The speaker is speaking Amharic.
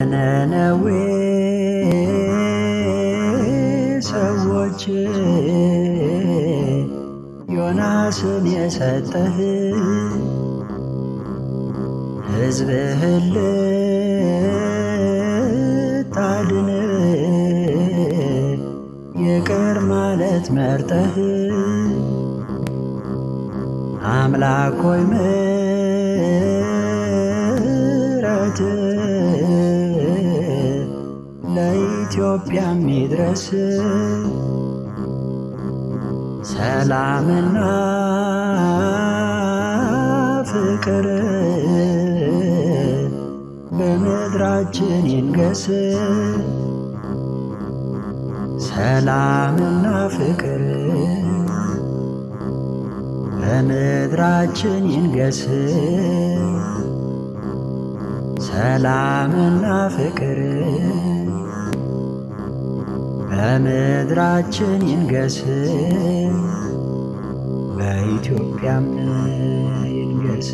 ነነዌ ሰዎች ዮናስን የሰጠህ ሕዝብህን ልታድን ይቅር ማለት መርጠህ አምላክ ሆይ ምሕረት ለኢትዮጵያ ይድረስ። ሰላምና ፍቅር በምድራችን ይንገስ። ሰላምና ፍቅር በምድራችን ይንገስ። ሰላምና ፍቅር በምድራችን ይንገስ። በኢትዮጵያም ይንገስ።